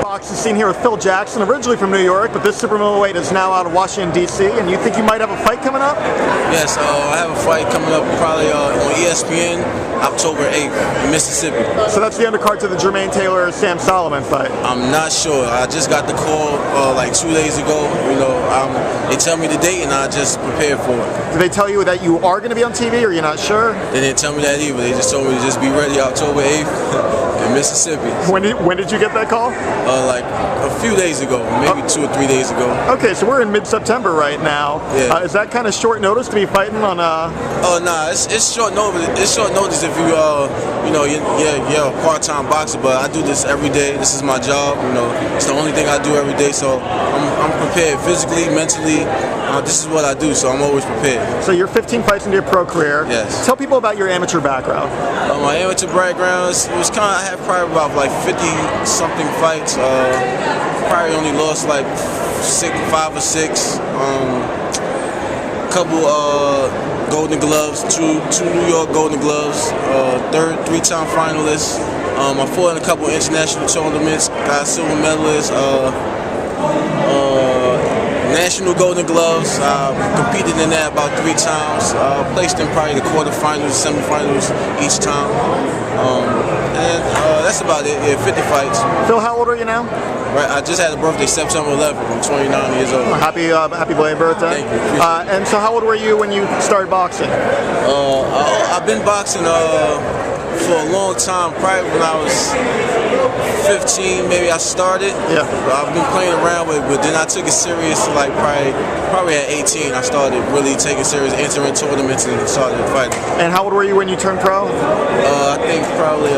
Boxing scene here with Phil Jackson, originally from New York, but this super middleweight is now out of Washington, D.C., and you think you might have a fight coming up? Yes, I have a fight coming up probably on ESPN, October 8th in Mississippi. So that's the undercard to the Jermaine Taylor-Sam Solomon fight? I'm not sure. I just got the call like 2 days ago. They tell me the date and I just prepared for it. Did they tell you that you are going to be on TV, or you're not sure? They didn't tell me that either. They just told me to just be ready October 8th in Mississippi. When did you get that call? Like a few days ago, maybe 2 or 3 days ago. Okay, so we're in mid-September right now. Yeah. Is that kind of short notice to be fighting on? Oh nah, it's short notice. It's short notice if you're a part-time boxer. But I do this every day. This is my job. It's the only thing I do every day. So I'm prepared physically, mentally. This is what I do, so I'm always prepared. So you're 15 fights into your pro career. Yes. Tell people about your amateur background. My amateur background, I had probably about like 50-something fights. Probably only lost like 5 or 6. Couple Golden Gloves, two New York Golden Gloves, 3-time finalists. I fought in a couple international tournaments, got silver medalist. National Golden Gloves, competed in that about 3 times, placed in probably the quarterfinals, semifinals each time, and that's about it. Yeah, 50 fights. Phil, how old are you now? Right, I just had a birthday, September 11th. I'm 29 years old. Happy belated birthday. Thank you. And so how old were you when you started boxing? I've been boxing for a long time, probably when I was 15, maybe I started. Yeah. I've been playing around with it, but then I took it serious like probably at 18. I started really taking serious, entering tournaments and started fighting. And how old were you when you turned pro? I think probably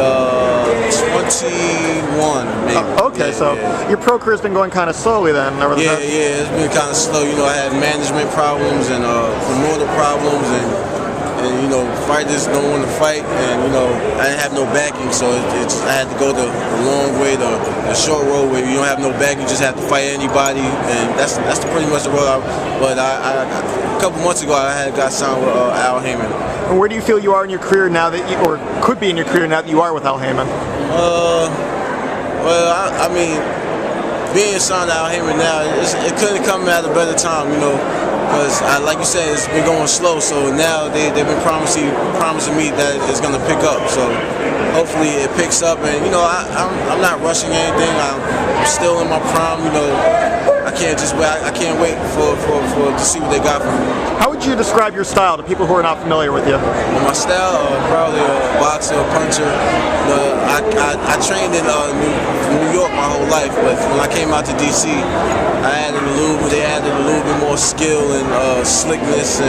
21, maybe. Okay, yeah, so yeah. Your pro career's been going kind of slowly then. Yeah, it's been kind of slow. I had management problems and promoter problems and fighters don't want to fight, and I didn't have no backing, so I had to go the long way, the short road where you don't have no backing, you just have to fight anybody, and that's pretty much the road. But a couple months ago, I got signed with Al Haymon. And where do you feel you are in your career now that you, or could be in your career now that you are with Al Haymon? Well, I mean, being signed to Al Haymon now, it couldn't come at a better time, because like you said, it's been going slow. So now they've been promising me that it's going to pick up. So hopefully it picks up. And I'm not rushing anything. I'm still in my prime. I can't wait to see what they got for me. How would you describe your style to people who are not familiar with you? Well, my style, probably a boxer, a puncher. I trained in New York my whole life, but when I came out to DC, they added a little bit more skill and slickness.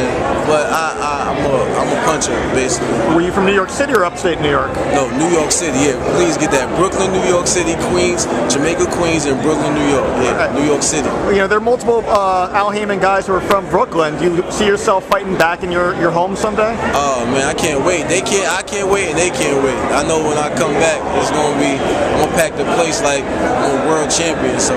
But I'm a puncher, basically. Were you from New York City or upstate New York? No, New York City. Yeah, please get that. Brooklyn, New York City, Queens, Jamaica, Queens, and Brooklyn, New York. Yeah, right. New York City. There are multiple Al Haymon guys who are from Brooklyn. Do you see yourself fighting back in your home someday? Oh man, I can't wait. I can't wait, and they can't wait. I know when I come back, I'm gonna pack the place like I'm a world champion. So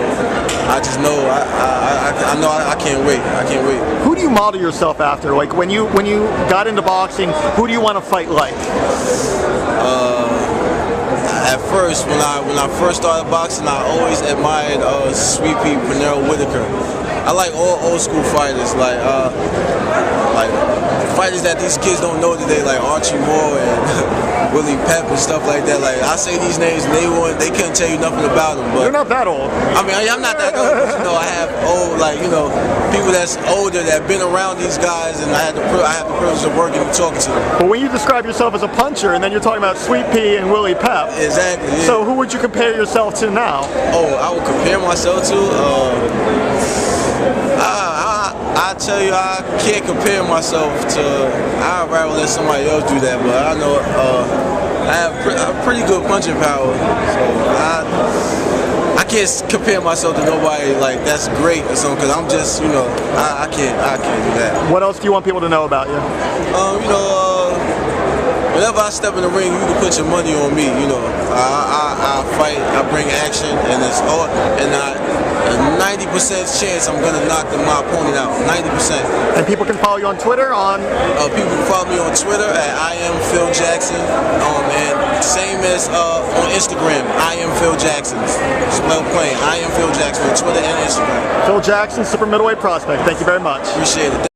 I just know I know I can't wait. I can't wait. Who do you model yourself after? Like when you got into boxing, who do you want to fight like? At first, when I first started boxing, I always admired Sweet Pea Pernell Whitaker. I like all old school fighters, like fighters that these kids don't know today, like Archie Moore and Willie Pep and stuff like that. Like I say these names, and they couldn't tell you nothing about them. But you're not that old. I mean, I'm not that old. But, I have old, people that's older that have been around these guys, and I have the privilege of working and talking to them. But when you describe yourself as a puncher, and then you're talking about Sweet Pea and Willie Pep. Exactly. Yeah. So who would you compare yourself to now? Oh, I would compare myself to. I tell you, I can't compare myself to. I'd rather let somebody else do that, but I know I have pretty good punching power, so I can't compare myself to nobody like that's great or something, because I'm just, I can't do that. What else do you want people to know about you? Whenever I step in the ring, you can put your money on me. I fight, I bring action, and it's all, and a 90% chance I'm gonna knock my opponent out. 90%. And people can follow you on Twitter on. People can follow me on Twitter at I am Phil Jackson, and same as on Instagram, I am Phil Jackson. Spell plain, I am Phil Jackson on Twitter and Instagram. Phil Jackson, super middleweight prospect. Thank you very much. Appreciate it.